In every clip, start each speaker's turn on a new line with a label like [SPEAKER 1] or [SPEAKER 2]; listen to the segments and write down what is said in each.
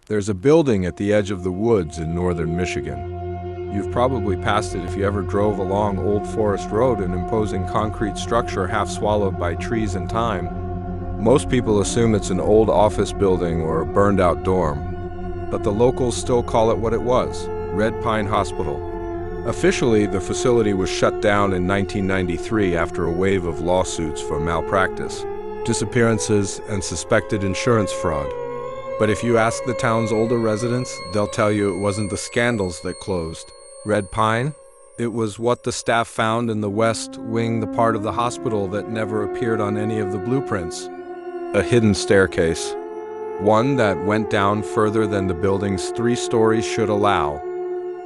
[SPEAKER 1] There's a building at the edge of the woods in northern Michigan. You've probably passed it if you ever drove along Old Forest Road, an imposing concrete structure half swallowed by trees and time. Most people assume it's an old office building or a burned-out dorm, but the locals still call it what it was, Red Pine Hospital. Officially, the facility was shut down in 1993 after a wave of lawsuits for malpractice, disappearances, and suspected insurance fraud. But if you ask the town's older residents, they'll tell you it wasn't the scandals that closed Red Pine. It was what the staff found in the West Wing, the part of the hospital that never appeared on any of the blueprints. A hidden staircase, one that went down further than the building's 3 stories should allow.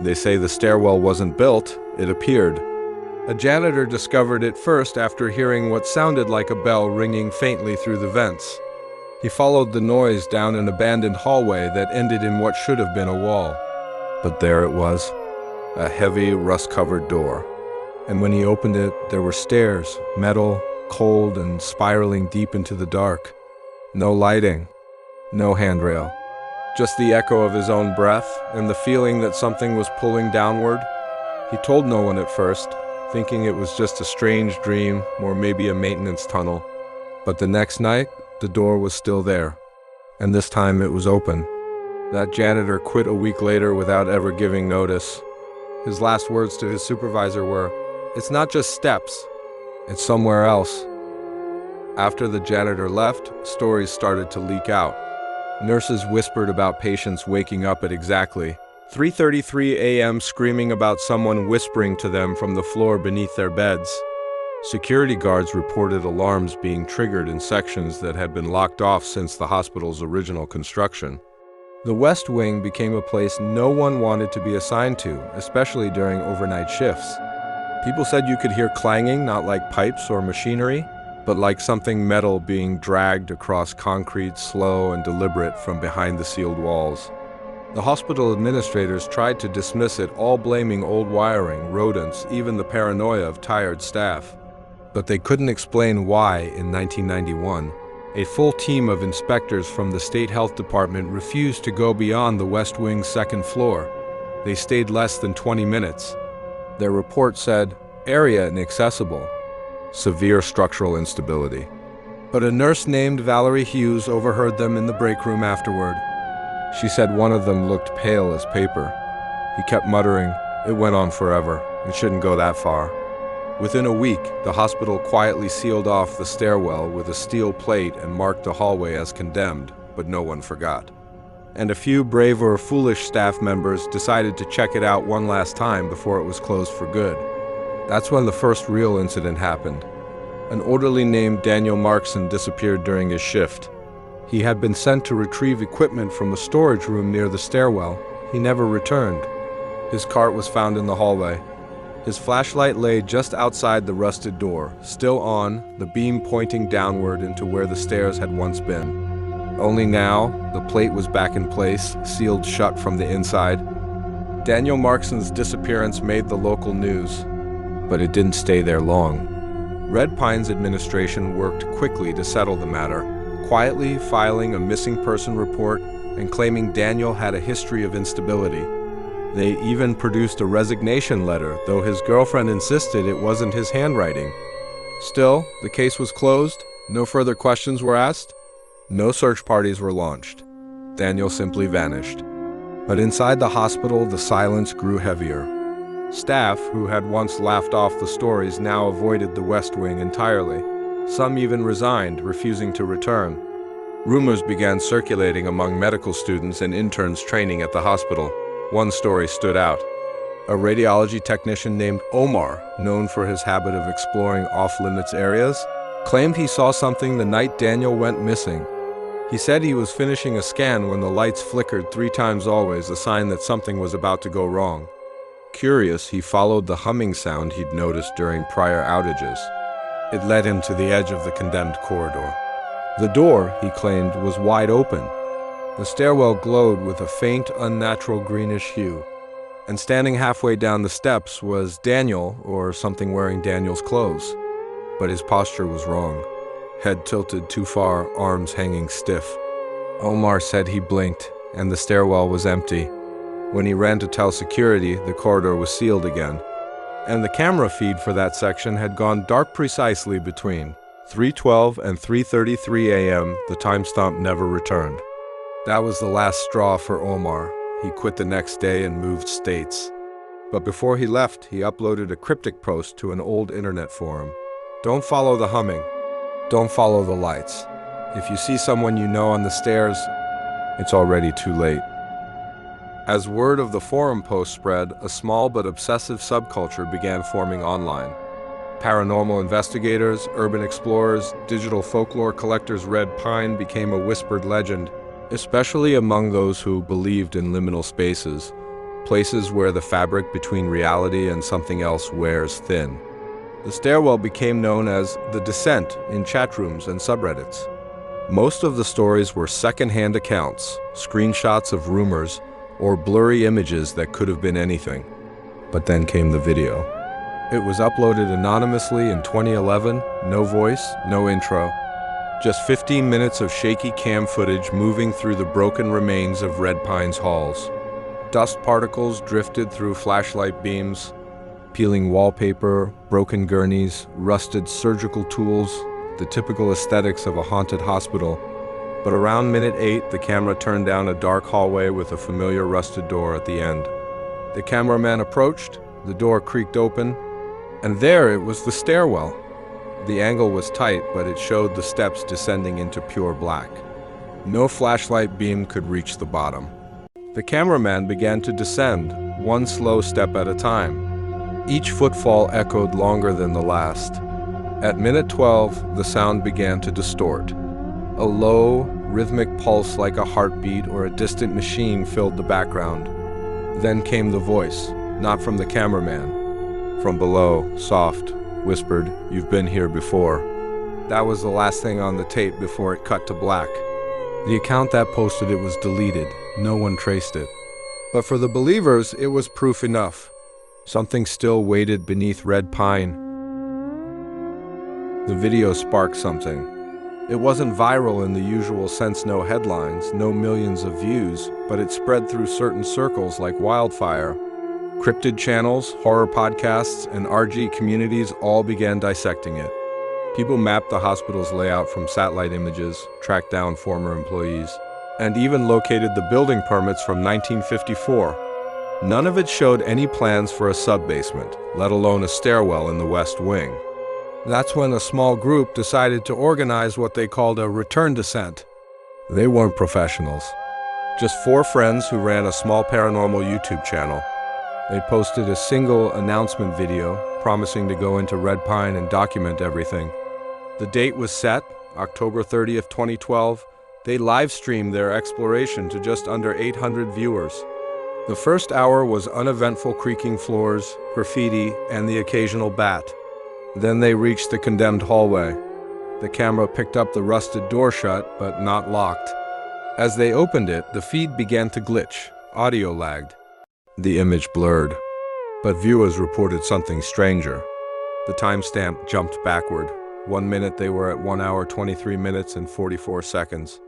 [SPEAKER 1] They say the stairwell wasn't built, it appeared. A janitor discovered it first after hearing what sounded like a bell ringing faintly through the vents. He followed the noise down an abandoned hallway that ended in what should have been a wall. But there it was, a heavy, rust-covered door. And when he opened it, there were stairs, metal, cold, and spiraling deep into the dark. No lighting, no handrail. Just the echo of his own breath and the feeling that something was pulling downward. He told no one at first, thinking it was just a strange dream or maybe a maintenance tunnel. But the next night, the door was still there, and this time it was open. That janitor quit a week later without ever giving notice. His last words to his supervisor were, "It's not just steps, it's somewhere else." After the janitor left, stories started to leak out. Nurses whispered about patients waking up at exactly 3:33 a.m. screaming about someone whispering to them from the floor beneath their beds. Security guards reported alarms being triggered in sections that had been locked off since the hospital's original construction. The West Wing became a place no one wanted to be assigned to, especially during overnight shifts. People said you could hear clanging, not like pipes or machinery, but like something metal being dragged across concrete, slow and deliberate from behind the sealed walls. The hospital administrators tried to dismiss it, all blaming old wiring, rodents, even the paranoia of tired staff. But they couldn't explain why, in 1991, a full team of inspectors from the state health department refused to go beyond the West Wing's 2nd floor. They stayed less than 20 minutes. Their report said, area inaccessible, severe structural instability. But a nurse named Valerie Hughes overheard them in the break room afterward. She said one of them looked pale as paper. He kept muttering, "It went on forever. It shouldn't go that far." Within a week, the hospital quietly sealed off the stairwell with a steel plate and marked the hallway as condemned, but no one forgot. And a few brave or foolish staff members decided to check it out one last time before it was closed for good. That's when the first real incident happened. An orderly named Daniel Markson disappeared during his shift. He had been sent to retrieve equipment from a storage room near the stairwell. He never returned. His cart was found in the hallway. His flashlight lay just outside the rusted door, still on, the beam pointing downward into where the stairs had once been. Only now, the plate was back in place, sealed shut from the inside. Daniel Markson's disappearance made the local news, but it didn't stay there long. Red Pine's administration worked quickly to settle the matter, quietly filing a missing person report and claiming Daniel had a history of instability. They even produced a resignation letter, though his girlfriend insisted it wasn't his handwriting. Still, the case was closed, no further questions were asked, no search parties were launched. Daniel simply vanished. But inside the hospital, the silence grew heavier. Staff, who had once laughed off the stories, now avoided the West Wing entirely. Some even resigned, refusing to return. Rumors began circulating among medical students and interns training at the hospital. One story stood out. A radiology technician named Omar, known for his habit of exploring off-limits areas, claimed he saw something the night Daniel went missing. He said he was finishing a scan when the lights flickered 3 times always, a sign that something was about to go wrong. Curious, he followed the humming sound he'd noticed during prior outages. It led him to the edge of the condemned corridor. The door, he claimed, was wide open. The stairwell glowed with a faint, unnatural greenish hue. And standing halfway down the steps was Daniel, or something wearing Daniel's clothes. But his posture was wrong. Head tilted too far, arms hanging stiff. Omar said he blinked, and the stairwell was empty. When he ran to tell security, the corridor was sealed again. And the camera feed for that section had gone dark precisely between 3:12 and 3:33 a.m. The timestamp never returned. That was the last straw for Omar. He quit the next day and moved states. But before he left, he uploaded a cryptic post to an old internet forum. Don't follow the humming. Don't follow the lights. If you see someone you know on the stairs, it's already too late. As word of the forum post spread, a small but obsessive subculture began forming online. Paranormal investigators, urban explorers, digital folklore collectors. Red Pine became a whispered legend, especially among those who believed in liminal spaces, places where the fabric between reality and something else wears thin. The stairwell became known as The Descent in chat rooms and subreddits. Most of the stories were second-hand accounts, screenshots of rumors, or blurry images that could have been anything. But then came the video. It was uploaded anonymously in 2011, no voice, no intro. Just 15 minutes of shaky cam footage moving through the broken remains of Red Pine's halls. Dust particles drifted through flashlight beams, peeling wallpaper, broken gurneys, rusted surgical tools, the typical aesthetics of a haunted hospital. But around minute 8, the camera turned down a dark hallway with a familiar rusted door at the end. The cameraman approached, the door creaked open, and there it was, the stairwell. The angle was tight, but it showed the steps descending into pure black. No flashlight beam could reach the bottom. The cameraman began to descend, one slow step at a time. Each footfall echoed longer than the last. At minute 12, the sound began to distort. A low, rhythmic pulse like a heartbeat or a distant machine filled the background. Then came the voice, not from the cameraman. From below, soft, whispered, "You've been here before." That was the last thing on the tape before it cut to black. The account that posted it was deleted. No one traced it. But for the believers, it was proof enough. Something still waited beneath Red Pine. The video sparked something. It wasn't viral in the usual sense, no headlines, no millions of views, but it spread through certain circles like wildfire. Cryptid channels, horror podcasts, and RG communities all began dissecting it. People mapped the hospital's layout from satellite images, tracked down former employees, and even located the building permits from 1954. None of it showed any plans for a sub-basement, let alone a stairwell in the West Wing. That's when a small group decided to organize what they called a return descent. They weren't professionals. Just 4 friends who ran a small paranormal YouTube channel. They posted a single announcement video promising to go into Red Pine and document everything. The date was set, October 30th, 2012. They live-streamed their exploration to just under 800 viewers. The first hour was uneventful creaking floors, graffiti, and the occasional bat. Then they reached the condemned hallway. The camera picked up the rusted door shut, but not locked. As they opened it, the feed began to glitch. Audio lagged. The image blurred. But viewers reported something stranger. The timestamp jumped backward. 1 minute they were at 1 hour, 23 minutes, and 44 seconds.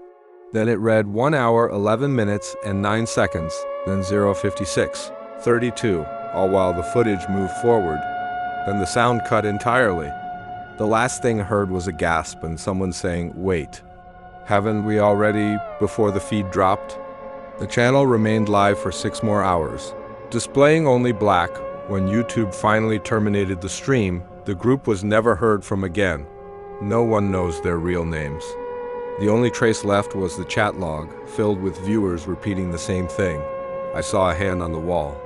[SPEAKER 1] Then it read 1 hour, 11 minutes, and 9 seconds. Then 0:56, 32, all while the footage moved forward. Then the sound cut entirely. The last thing heard was a gasp and someone saying, "Wait, haven't we already?" before the feed dropped. The channel remained live for 6 more hours, displaying only black. When YouTube finally terminated the stream, the group was never heard from again. No one knows their real names. The only trace left was the chat log, filled with viewers repeating the same thing. I saw a hand on the wall.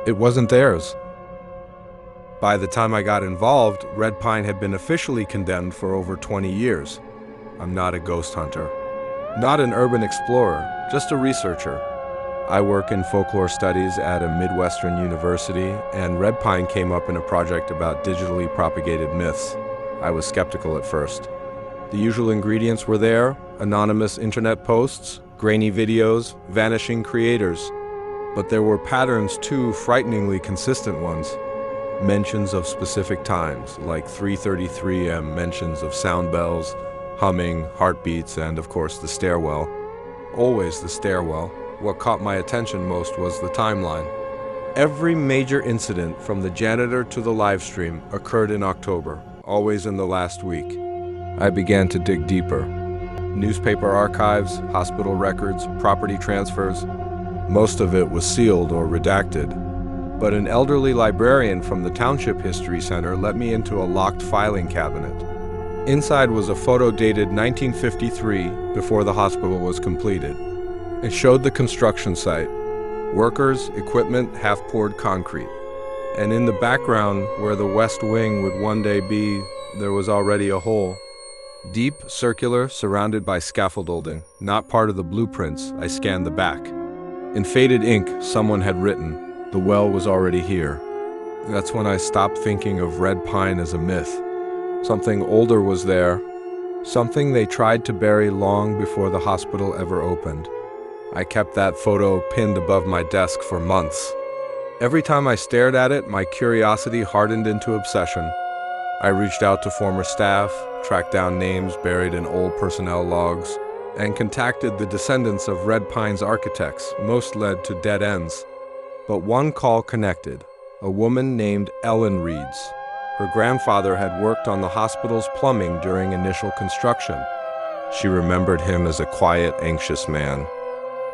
[SPEAKER 1] It wasn't theirs. By the time I got involved, Red Pine had been officially condemned for over 20 years. I'm not a ghost hunter. Not an urban explorer, just a researcher. I work in folklore studies at a Midwestern university, and Red Pine came up in a project about digitally propagated myths. I was skeptical at first. The usual ingredients were there: anonymous internet posts, grainy videos, vanishing creators. But there were patterns too, frighteningly consistent ones. Mentions of specific times, like 3:33 am, mentions of sound bells, humming, heartbeats, and of course the stairwell. Always the stairwell. what caught my attention most was the timeline. Every major incident, from the janitor to the live stream, occurred in October, always in the last week. I began to dig deeper. Newspaper archives, hospital records, property transfers. Most of it was sealed or redacted. But an elderly librarian from the Township History Center let me into a locked filing cabinet. Inside was a photo dated 1953, before the hospital was completed. It showed the construction site. Workers, equipment, half-poured concrete. And in the background, where the West Wing would one day be, there was already a hole. Deep, circular, surrounded by scaffolding, not part of the blueprints. I scanned the back. In faded ink, someone had written, "The well was already here." That's when I stopped thinking of red pine as a myth. Something older was there, something they tried to bury long before the hospital ever opened. I kept that photo pinned above my desk for months. Every time I stared at it, my curiosity hardened into obsession. I reached out to former staff, tracked down names buried in old personnel logs, and contacted the descendants of Red Pine's architects. Most led to dead ends. But one call connected, a woman named Ellen Reeds. Her grandfather had worked on the hospital's plumbing during initial construction. She remembered him as a quiet, anxious man.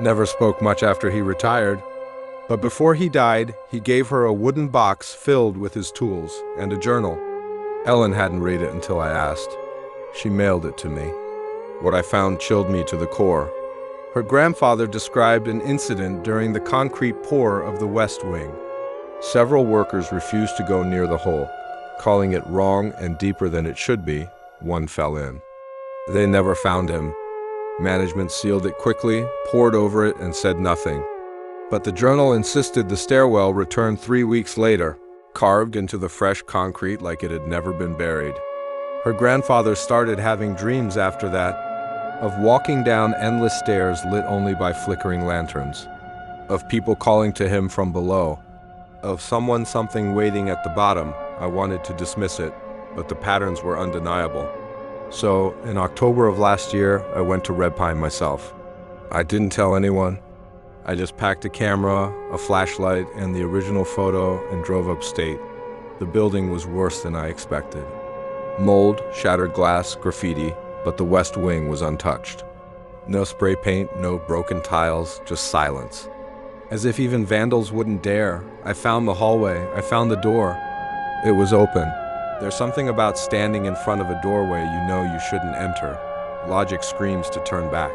[SPEAKER 1] Never spoke much after he retired. But before he died, he gave her a wooden box filled with his tools and a journal. Ellen hadn't read it until I asked. She mailed it to me. What I found chilled me to the core. Her grandfather described an incident during the concrete pour of the West Wing. Several workers refused to go near the hole, calling it wrong and deeper than it should be. One fell in. They never found him. Management sealed it quickly, poured over it, and said nothing. But the journal insisted the stairwell returned 3 weeks later, carved into the fresh concrete like it had never been buried. Her grandfather started having dreams after that, of walking down endless stairs lit only by flickering lanterns, of people calling to him from below, of something waiting at the bottom. I wanted to dismiss it, but the patterns were undeniable. So, in October of last year, I went to Red Pine myself. I didn't tell anyone. I just packed a camera, a flashlight, and the original photo and drove upstate. The building was worse than I expected. Mold, shattered glass, graffiti, but the West Wing was untouched. No spray paint, no broken tiles, just silence. As if even vandals wouldn't dare. I found the hallway, I found the door. It was open. There's something about standing in front of a doorway you know you shouldn't enter. Logic screams to turn back.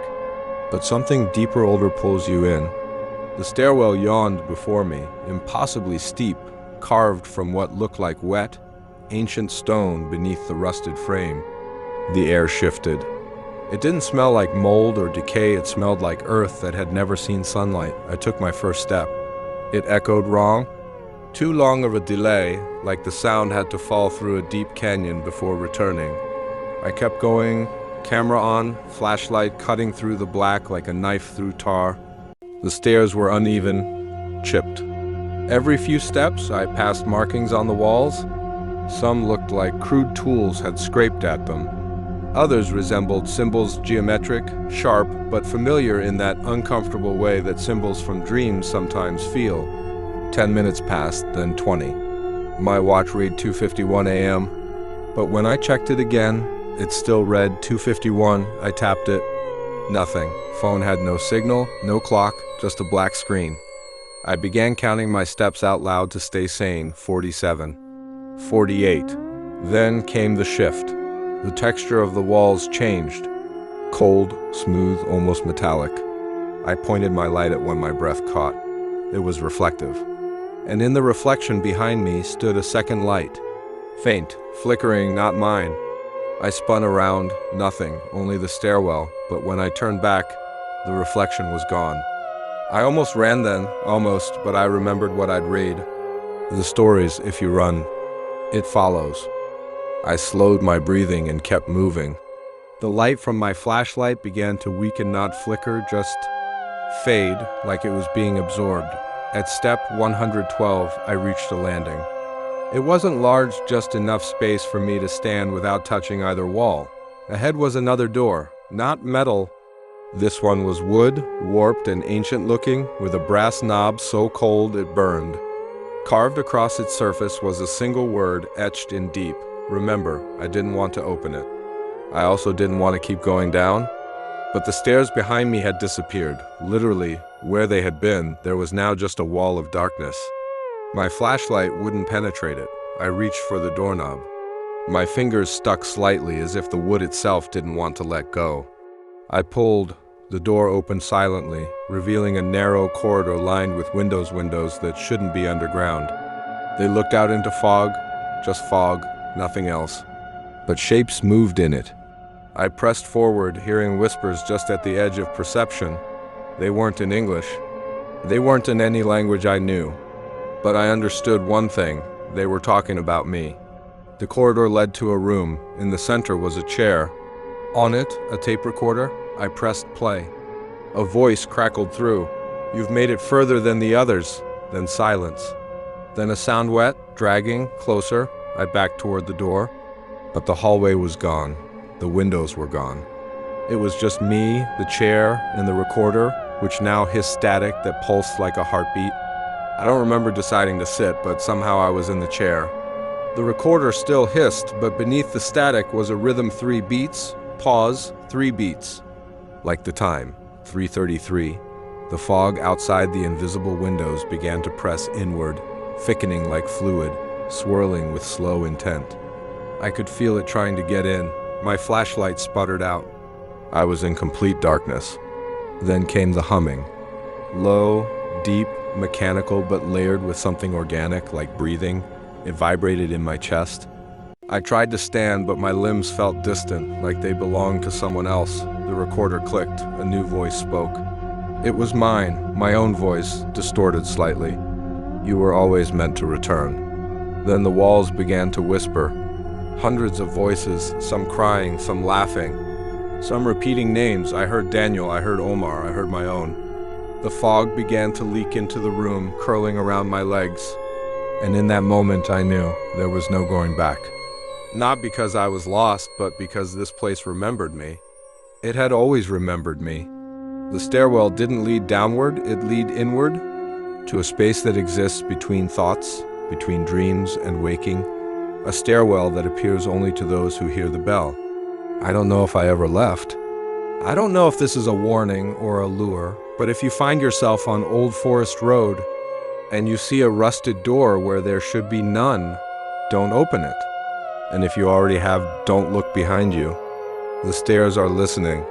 [SPEAKER 1] But something deeper, older pulls you in. The stairwell yawned before me, impossibly steep, carved from what looked like wet, ancient stone beneath the rusted frame. The air shifted. It didn't smell like mold or decay, it smelled like earth that had never seen sunlight. I took my first step. It echoed wrong. Too long of a delay, like the sound had to fall through a deep canyon before returning. I kept going, camera on, flashlight cutting through the black like a knife through tar. The stairs were uneven, chipped. Every few steps, I passed markings on the walls. Some looked like crude tools had scraped at them. Others resembled symbols, geometric, sharp, but familiar in that uncomfortable way that symbols from dreams sometimes feel. 10 minutes passed, then 20. My watch read 2:51 a.m., but when I checked it again, it still read 2:51. I tapped it. Nothing. Phone had no signal, no clock, just a black screen. I began counting my steps out loud to stay sane. 47. 48. Then came the shift. The texture of the walls changed. Cold, smooth, almost metallic. I pointed my light at one my breath caught. It was reflective. And in the reflection behind me stood a second light. Faint, flickering, not mine. I spun around, nothing, only the stairwell, but when I turned back, the reflection was gone. I almost ran then, but I remembered what I'd read. The stories, if you run, it follows. I slowed my breathing and kept moving. The light from my flashlight began to weaken, not flicker, just fade, like it was being absorbed. At step 112, I reached a landing. It wasn't large, just enough space for me to stand without touching either wall. Ahead was another door, not metal, This one was wood, warped and ancient-looking, with a brass knob so cold it burned. Carved across its surface was a single word etched in deep. Remember, I didn't want to open it. I also didn't want to keep going down. But the stairs behind me had disappeared. Literally, where they had been, there was now just a wall of darkness. My flashlight wouldn't penetrate it. I reached for the doorknob. My fingers stuck slightly as if the wood itself didn't want to let go. I pulled. The door opened silently, revealing a narrow corridor lined with windows that shouldn't be underground. They looked out into fog, just fog, nothing else. But shapes moved in it. I pressed forward, hearing whispers just at the edge of perception. They weren't in English. They weren't in any language I knew. But I understood one thing. They were talking about me. The corridor led to a room. In the center was a chair. On it, a tape recorder. I pressed play. A voice crackled through. "You've made it further than the others." Then silence. Then a sound wet, dragging, closer. I backed toward the door. But the hallway was gone. The windows were gone. It was just me, the chair, and the recorder, which now hissed static that pulsed like a heartbeat. I don't remember deciding to sit, but somehow I was in the chair. The recorder still hissed, but beneath the static was a rhythm: 3 beats, pause, 3 beats. Like the time, 3:33. The fog outside the invisible windows began to press inward, thickening like fluid, swirling with slow intent. I could feel it trying to get in. My flashlight sputtered out. I was in complete darkness. Then came the humming. Low, deep, mechanical, but layered with something organic, like breathing. It vibrated in my chest. I tried to stand, but my limbs felt distant, like they belonged to someone else. The recorder clicked. A new voice spoke. It was mine, my own voice, distorted slightly. "You were always meant to return." Then the walls began to whisper. Hundreds of voices, some crying, some laughing, some repeating names. I heard Daniel, I heard Omar, I heard my own. The fog began to leak into the room, curling around my legs. And in that moment I knew there was no going back. Not because I was lost, but because this place remembered me. It had always remembered me. The stairwell didn't lead downward, it led inward, to a space that exists between thoughts, between dreams and waking, a stairwell that appears only to those who hear the bell. I don't know if I ever left. I don't know if this is a warning or a lure, but if you find yourself on Old Forest Road and you see a rusted door where there should be none, don't open it. And if you already have, don't look behind you. The stairs are listening.